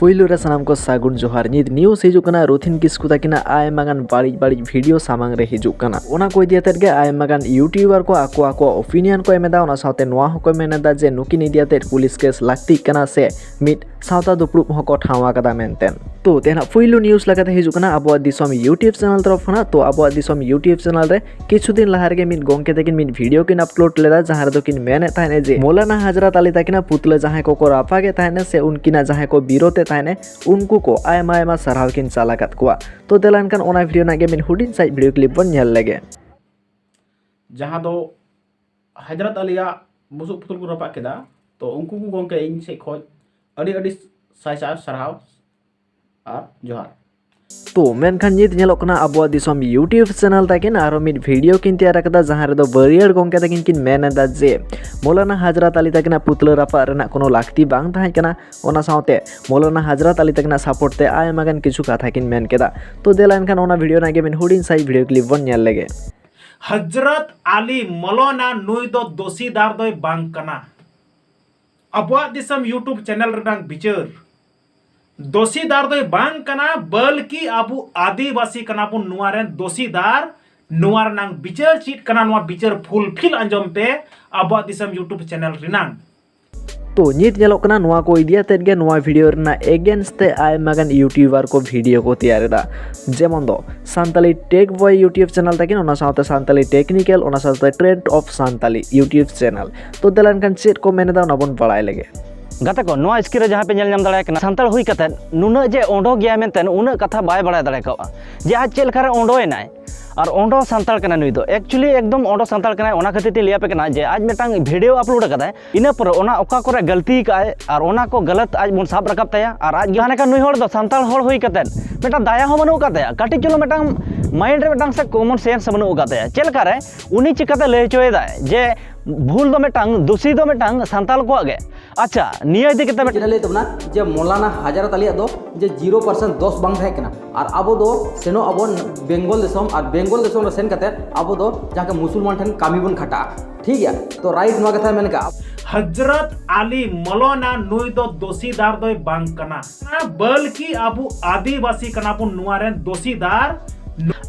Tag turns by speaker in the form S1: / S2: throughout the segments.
S1: पुइलु रे सानाम को सागुन जोहार नित न्यूज़ हिजुक कना रथिन किस्कु ताकिना आयमागान बाड़ी बाड़ी वीडियो सामांग रे हिजुक कना ओना को इदियाते गे आयमागान यूट्यूबर को आको ओपिनियन को एमेदा ओना साथे नोआ हको मेनेदा जे नुकिन इदियाते पुलिस केस लाक्ति कना से मिट सावता दुपड़ुप हको ठावा कदा मेनतेन तो तेना पुइलु न्यूज़ लगाते हिजुक कना आबुवाग दिसोम यूट्यूब चैनल तरफ खना तो आबुवाग दिसोम यूट्यूब चैनल रे किछु दिन लहार गे मिट गोंके तकिन मिट वीडियो किन अपलोड लेदा जहां रे किन मेने ताने जे मौलाना हजरत अली ताकिना पुतले जहां को रापागे ताने से उनकिना जहां को बिरोते ताने उनको को आयमा आयमा सराव किन चालाकात कुआ तो देलान कान ओना वीडियो नागे मिन हुडिन साइड वीडियो क्लिप बन नेल लेगे
S2: जहां दो हजरत अलिया मुसु पुतुल को रपा केदा तो उनको को गोंके इन से खोज अडी अडी साय सराव और जोहार
S1: तो मेनखान नित नेलोक कना आबुवाग दिसोम यूट्यूब चैनल ताकिन आरो मिट वीडियो किन तैयार कदा जहां रे दो बरियर गोंके ताकिन किन मेनेदा जे मौलाना हजरत अली ताकिना पुतला रापा रेना कोनो लाक्ति बांग ताहे कना ओना सावते मौलाना हजरत अली ताकिना सपोर्ट ते आयमागान किछु कथा किन मेन केदा तो देलान खान ओना वीडियो नागे मिन हुडिन साइ वीडियो क्लिप बन नेल लेगे
S3: हजरत अली मौलाना नुई दो दोषीदार दोय बांग कना आबुवाग दिसोम यूट्यूब चैनल रेनांग बिचार दोषीदार दोय बांग कना बल्कि आबु आदिवासी कना पुन नुआरेन दोषीदार नुआर नांग बिचार चीट कना नुआ बिचार फुलफिल अंजम पे आबुवाग दिसोम यूट्यूब चैनल रेनांग
S1: तो नित नेलोक कना नुआ को इदियाते गे नुआ वीडियो रेना एगेंस्ट ते आयमागान यूट्यूबर को वीडियो को तैयार दा जेमन दो Santali tech boy YouTube channel ताकिन ओना साथे संताली टेक्निकल ओना साथे trend of Santali YouTube channel तो देलान कान चेट को मेने दा ओना बन बड़ाय लेगे
S4: गाते को नोआ स्क्रीन जहाँ पे नाम दाड़ा सानताल हुई कते नुना जे ओंडो गया मेनते उना कथा बाय बड़ा दाड़ा का जे आज चेल करे ओंडोयनाय और ओंडो सानताल कना नुई दो एक्चुअली एकदम ओंडो सानताल कना ओना खातिर ते लिया पे कना जे आज मेटांग वीडियो अपलोड कदा इना पर ओना ओका करे गलती काय और ओना को गलत आज बन साब रकब ताया और आज गाने का नुई होड़ दो सानताल होड़ हुई कते मेटा दाया हो बनु कते काटी चलो मेटांग माइंड रे मेटांग से कॉमन सेंस बनु कते चेल करे उनी चिकाते ले चोयदा जे भूल दो मेटांग दोषी दो मेटांग सानताल को आगे अच्छा निया इदी केते मेटा
S5: ले तबना जे मौलाना हजरत अली दो जे 0% दोष बांग थाय कना और आबो दो सेनो आबो बेंगल देशम और बेंगल देशम रे सेन कते आबो दो जाके मुसलमान ठन कामी बन खटा ठीक है तो राइट नुआ कथा मेन का
S3: हजरत अली मौलाना नुई दो दोषीदार दोय बांग कना बल्कि आबु आदिवासी कना पुन नुआरेन दोषीदार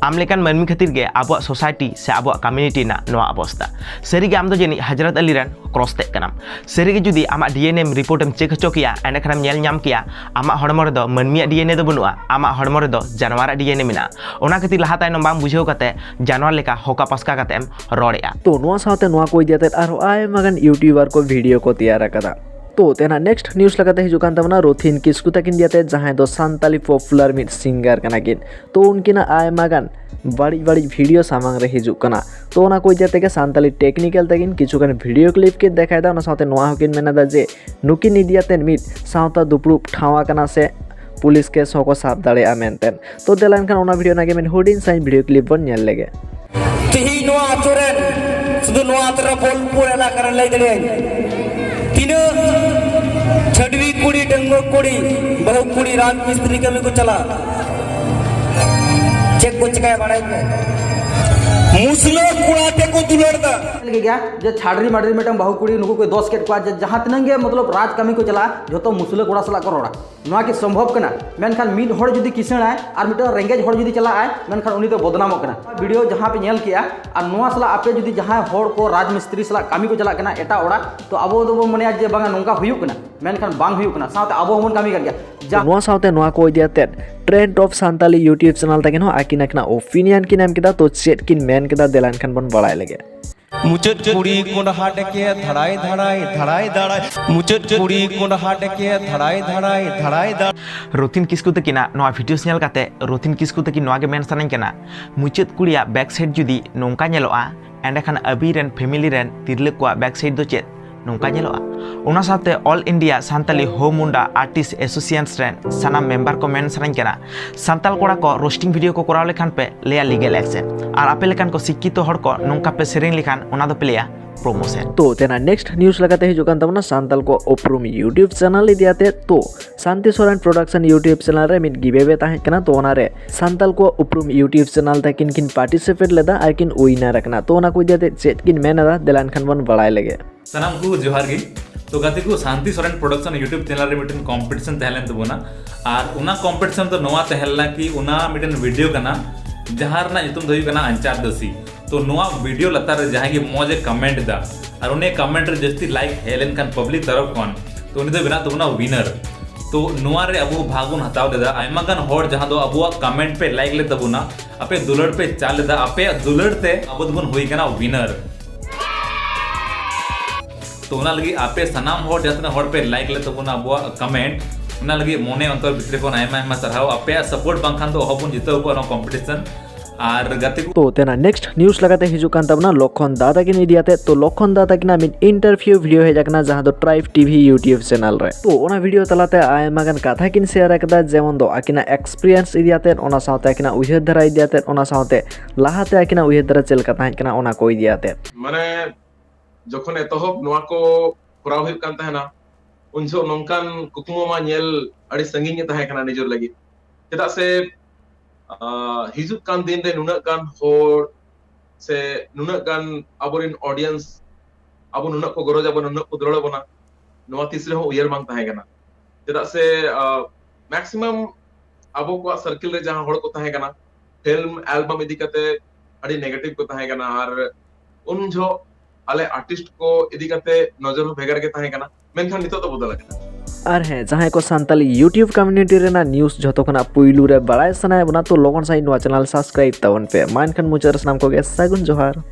S6: आमलेकान मानमी खातिर गे आबो सोसाइटी से आबो कम्युनिटी ना नोआ अवस्था सरीगे आम दो जेनी हजरत अली रन क्रॉस ते कनाम सरीगे जुदी आमा डीएनए रिपोर्ट एम चेक हचो किया एने खनाम नेल नाम किया आमा हड़मो रे दो मानमिया डीएनए दो बनुआ आमा हड़मो रे दो जानवर डीएनए मिना ओना खातिर लहा तायनम बांग बुझेव कते जानवर लेका होका पस्का कते एम रोड़ेया
S1: तो नोआ साथे नोआ को इदियाते आरो आयमागान यूट्यूबर को वीडियो को तैयार कदा तो तेना नेक्स्ट न्यूज़ लगाते हिजुकान तमना रथिन किस्कु ताकिन दियाते जहां दो संताली पॉपुलर मिट सिंगर कना किन तो उनकिना आयमागान बड़ी बड़ी वीडियो सामांग रे हिजुक कना तो ओना को इदियाते के संताली टेक्निकल ताकिन किछुकान वीडियो क्लिप के देखायदा ओना साथे नोआ हकिन मेनादा जे नुकिन इदियाते मिट सावता दुपड़ुप ठावा कना से पुलिस के सको साब दाड़े आमेनतेन तो देलान खान ओना वीडियो नागे मिन हुडिन साइन वीडियो क्लिप बन नेल लेगे
S7: तिही नोआ आतुरेन सुदु नोआ आतुरा बोलपुर एलाका रे लई दड़े तीन छडवी कुड़ी डंगो कुड़ी बहु कुड़ी रात मिस्त्री कमी को चला चेक को चकाय बाड़ाई मुसलो कुड़ाते को दुलड़दा
S5: लगे गया जे छाड़री माडरी मेटम बहु कुड़ी नुको कोई 10 केट को जहां तनंगे मतलब राज कमी को चला जतो मुसलो कुड़ा सला करोड़ा नोआ के संभव कना मेनखान मिड होड़ जदी किसण आय और मिट रेंगेज होड़ जदी चला आय मेनखान उनी तो बदनाम कना वीडियो जहां पे नेल किया और नोआ सला आपे जदी जहां होड़ को राज मिस्त्री सला कमी को चला कना एटा ओड़ा तो अबो दो मने जे बांगा नोंका हुयु कना मेनखान बांग हुयु कना साथे अबो हमन कमी कर गया
S1: नोआ साथे नोआ को इदियाते trend of Santali YouTube channel ताकिन हो आकिन आकिना ओपिनियन किन एम केदा तो चेट किन मेन केदा देलान खान बन बड़ाय लेगे
S8: मुचट कुड़ी कोंडहा डके धड़ाई धड़ाई धड़ाई धड़ाई मुचट कुड़ी कोंडहा डके धड़ाई धड़ाई धड़ाई
S6: रथिन किस्कु तकिना नोआ वीडियोस नेल काते रथिन किस्कु तकिन नोआ गे मेन सानाኝ कना मुचट कुड़िया बैक साइड जुदी नोंका नेलोआ एंडखान अबी रेन फैमिली रेन तिरले को बैक साइड दो चेत नोंका नेलोआ ओना साथे ऑल इंडिया संताली होमुंडा आर्टिस्ट एसोसिएशन रेन सानाम मेंबर को मेन सानाኝ कना संताल कोड़ा को रोस्टिंग वीडियो को कराव लेखान पे लेया लीगल एक्शन और आपे लेखान को शिक्षित हड़ को नोंका पे सेरेंग लेखान ओना दो पे लेया प्रमोशन
S1: तो तेना नेक्स्ट न्यूज़ लगाते हिजुकान तमना संताल को उपरुम यूट्यूब चैनल इदियाते तो शांति सोरेन प्रोडक्शन यूट्यूब चैनल रे मिट गिवेवे ताहे कना तो ओना रे संताल को उपरुम यूट्यूब चैनल ता किन किन पार्टिसिपेट लेदा आर किन विनर रखना तो ओना को इदियाते चेट किन मेनदा देलान खान बन बड़ाय लेगे
S9: सनाम को जोहार गी तो गाते को शांति सोरेन प्रोडक्शन यूट्यूब चैनल रे मिटन कंपटीशन तहलेन तबोना और उना कंपटीशन तो नोआ तहलना कि उना मिटन वीडियो कना जहां रना युतुम दो कना अंचार दसी तो नोआ वीडियो लतार रे जहां गे मौजे कमेंट दा और उन्हें कमेंट रे जस्ती लाइक हेलेन खान पब्लिक तरफ कौन तो उन्हें तो बिना तबोना विनर तो नोआ रे अब भाग बन हताव लेदा आयमा गान होड़ जहां दो अब कमेंट पे लाइक ले तबोना अपे दुलड़ पे चाल लेदा अपे दुलड़ ते अब दबन होई कना विनर तो उना लगी आपे सनाम होड़ जतना होड़ पे लाइक ले तबोना अब कमेंट उना लगी मोने अंतर भितरे को आयमा सरहाव अपे सपोर्ट बांखान तो हबन जितो को कंपटीशन और गाते
S1: तो तेना नेक्स्ट न्यूज़ लगाते हिजुकान तबना लखन दादा किन इदियाते तो लखन दादा किना मिन इंटरव्यू वीडियो हे जाकना जहां दो ट्राइब टीवी यूट्यूब चैनल रे तो ओना वीडियो तलाते आयमा गान कथा किन शेयर कदा जेमन दो आकिना एक्सपीरियंस इदियाते ओना साथे आकिना उयहर धरा इदियाते ओना साथे लाहाते आकिना उयहर धरा चेल कथा हिकना ओना को इदियाते
S10: माने जखन एतहब नोआ को कोराव हुई कान तहना उनजो नोंकान कुकुमो मा नेल अड़ी संगिंग तहे कना निजर लगी चेदा से हिजुक कान दिन रे नुना गान होड़ से नुना गान आबोरिन ऑडियंस आबो नुना को गरज आबो नुना को दरड़ बना नोआ तीसरे हो उयर मांग तहे कना चेदा से मैक्सिमम आबो को सर्किल रे जहां होड़ को तहे कना फिल्म एल्बम इदी कते अड़ी नेगेटिव को तहे कना और उन जो आले आर्टिस्ट को इदी कते नजर हो भेगर के तहे कना मेनखान नितो तो बदल कना
S1: और हैं जहां को संताली यूट्यूब कम्युनिटी रेना न्यूज़ जतो खना पुइलू रे बड़ाय सनाय बना तो लोगन साइ नोआ चैनल सब्सक्राइब तवन पे मानखान मुचार नाम को गे सागुन जोहार।